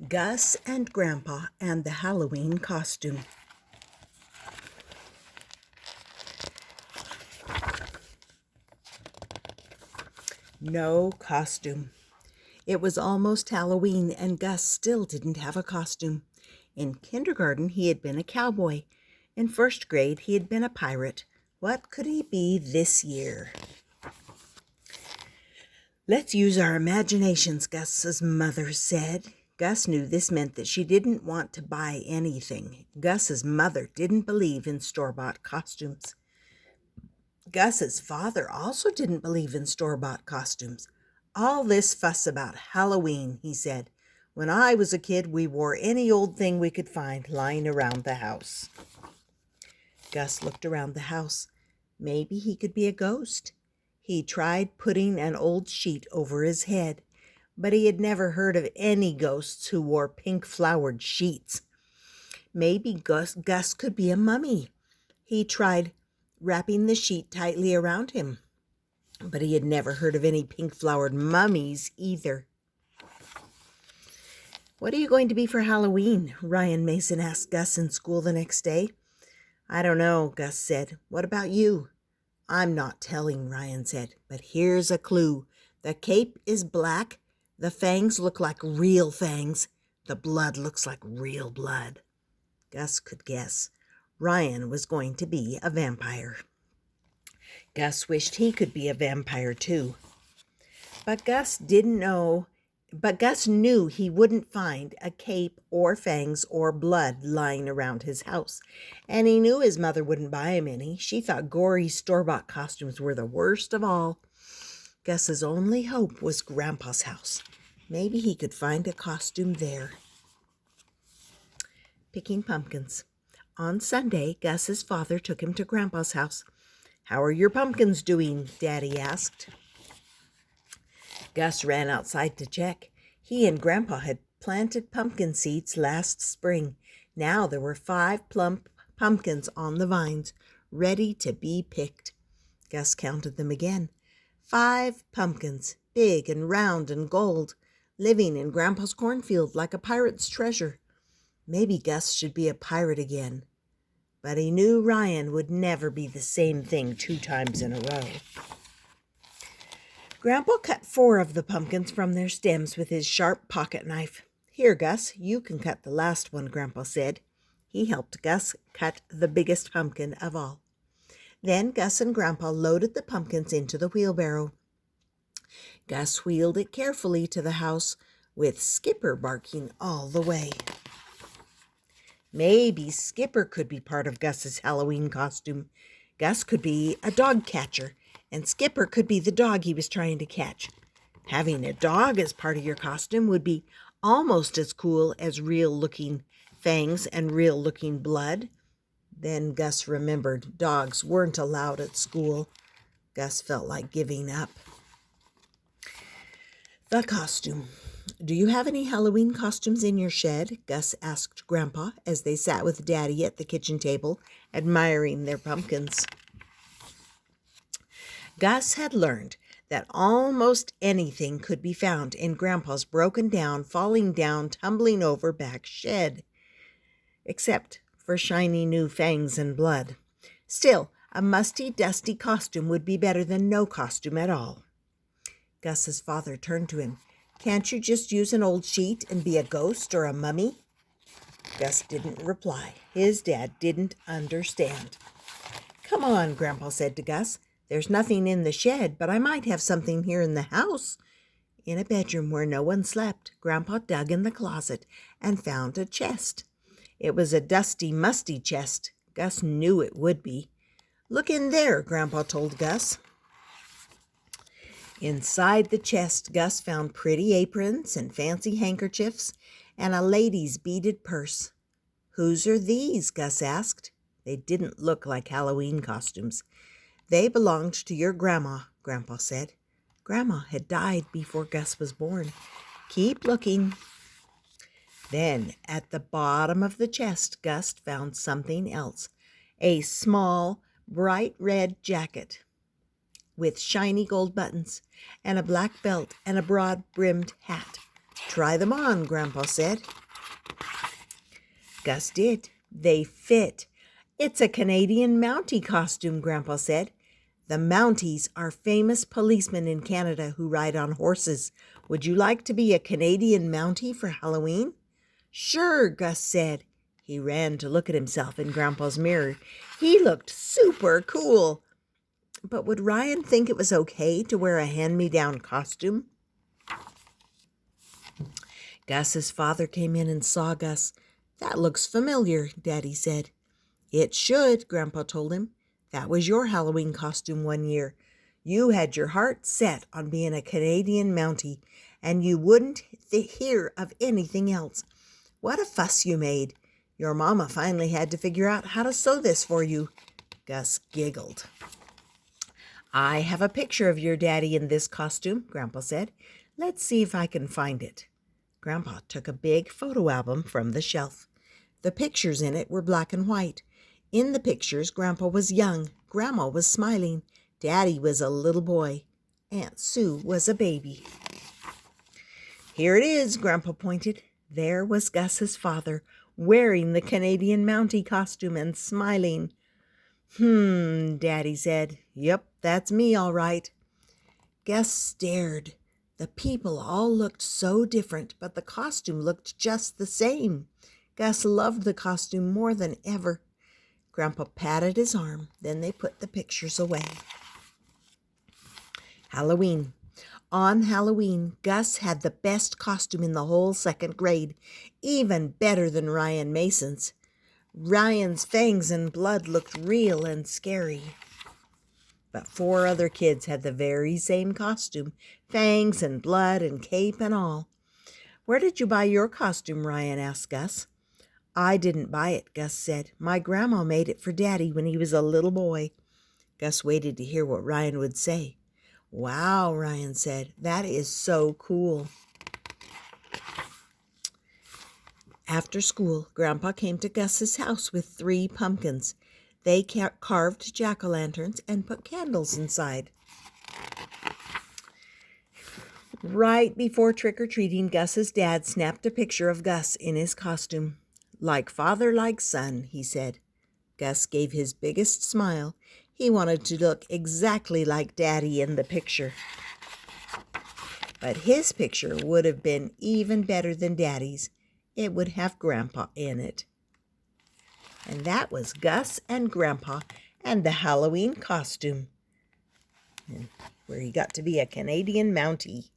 Gus and Grandpa and the Halloween costume. No costume. It was almost Halloween and Gus still didn't have a costume. In kindergarten, he had been a cowboy. In first grade, he had been a pirate. What could he be this year? "Let's use our imaginations," Gus's mother said. Gus knew this meant that she didn't want to buy anything. Gus's mother didn't believe in store-bought costumes. Gus's father also didn't believe in store-bought costumes. "All this fuss about Halloween," he said. "When I was a kid, we wore any old thing we could find lying around the house." Gus looked around the house. Maybe he could be a ghost. He tried putting an old sheet over his head, but he had never heard of any ghosts who wore pink-flowered sheets. Maybe Gus could be a mummy. He tried wrapping the sheet tightly around him, but he had never heard of any pink-flowered mummies either. "What are you going to be for Halloween?" Ryan Mason asked Gus in school the next day. "I don't know," Gus said. "What about you?" "I'm not telling," Ryan said, "but here's a clue. The cape is black. The fangs look like real fangs. The blood looks like real blood." Gus could guess. Ryan was going to be a vampire. Gus wished he could be a vampire too. But Gus knew he wouldn't find a cape or fangs or blood lying around his house. And he knew his mother wouldn't buy him any. She thought gory store-bought costumes were the worst of all. Gus's only hope was Grandpa's house. Maybe he could find a costume there. Picking pumpkins. On Sunday, Gus's father took him to Grandpa's house. "How are your pumpkins doing?" Daddy asked. Gus ran outside to check. He and Grandpa had planted pumpkin seeds last spring. Now there were 5 plump pumpkins on the vines, ready to be picked. Gus counted them again. 5 pumpkins, big and round and gold, living in Grandpa's cornfield like a pirate's treasure. Maybe Gus should be a pirate again. But he knew Ryan would never be the same thing 2 times in a row. Grandpa cut 4 of the pumpkins from their stems with his sharp pocket knife. "Here, Gus, you can cut the last one," Grandpa said. He helped Gus cut the biggest pumpkin of all. Then Gus and Grandpa loaded the pumpkins into the wheelbarrow. Gus wheeled it carefully to the house, with Skipper barking all the way. Maybe Skipper could be part of Gus's Halloween costume. Gus could be a dog catcher, and Skipper could be the dog he was trying to catch. Having a dog as part of your costume would be almost as cool as real-looking fangs and real-looking blood. Then Gus remembered dogs weren't allowed at school. Gus felt like giving up. The costume. "Do you have any Halloween costumes in your shed?" Gus asked Grandpa as they sat with Daddy at the kitchen table, admiring their pumpkins. Gus had learned that almost anything could be found in Grandpa's broken down, falling down, tumbling over back shed, except for shiny new fangs and blood. Still, a musty, dusty costume would be better than no costume at all. Gus's father turned to him. "Can't you just use an old sheet and be a ghost or a mummy?" Gus didn't reply. His dad didn't understand. "Come on," Grandpa said to Gus. "There's nothing in the shed, but I might have something here in the house." In a bedroom where no one slept, Grandpa dug in the closet and found a chest. It was a dusty, musty chest. Gus knew it would be. "Look in there," Grandpa told Gus. Inside the chest, Gus found pretty aprons and fancy handkerchiefs and a lady's beaded purse. "Whose are these?" Gus asked. They didn't look like Halloween costumes. "They belonged to your grandma," Grandpa said. Grandma had died before Gus was born. "Keep looking." Then, at the bottom of the chest, Gus found something else. A small, bright red jacket with shiny gold buttons and a black belt and a broad-brimmed hat. Try them on, Grandpa said. Gus did. They fit. It's a Canadian Mountie costume, Grandpa said. The Mounties are famous policemen in Canada who ride on horses. Would you like to be a Canadian Mountie for Halloween? Sure, Gus said. He ran to look at himself in Grandpa's mirror. He looked super cool. But would Ryan think it was okay to wear a hand-me-down costume? Gus's father came in and saw Gus. That looks familiar, Daddy said. It should, Grandpa told him. That was your Halloween costume one year. You had your heart set on being a Canadian Mountie, and you wouldn't hear of anything else. What a fuss you made. Your mama finally had to figure out how to sew this for you. Gus giggled. I have a picture of your daddy in this costume, Grandpa said. Let's see if I can find it. Grandpa took a big photo album from the shelf. The pictures in it were black and white. In the pictures, Grandpa was young, Grandma was smiling, Daddy was a little boy, Aunt Sue was a baby. Here it is, Grandpa pointed. There was Gus's father, wearing the Canadian Mountie costume and smiling. Daddy said. Yep, that's me all right. Gus stared. The people all looked so different, but the costume looked just the same. Gus loved the costume more than ever. Grandpa patted his arm, then they put the pictures away. Halloween. On Halloween, Gus had the best costume in the whole second grade, even better than Ryan Mason's. Ryan's fangs and blood looked real and scary. But 4 other kids had the very same costume, fangs and blood and cape and all. Where did you buy your costume, Ryan asked Gus. I didn't buy it, Gus said. My grandma made it for Daddy when he was a little boy. Gus waited to hear what Ryan would say. Wow, Ryan said. That is so cool. After school, Grandpa came to Gus's house with 3 pumpkins. They carved jack-o'-lanterns and put candles inside. Right before trick-or-treating, Gus's dad snapped a picture of Gus in his costume. Like father, like son, he said. Gus gave his biggest smile. He wanted to look exactly like Daddy in the picture. But his picture would have been even better than Daddy's. It would have Grandpa in it. And that was Gus and Grandpa and the Halloween costume, where he got to be a Canadian Mountie.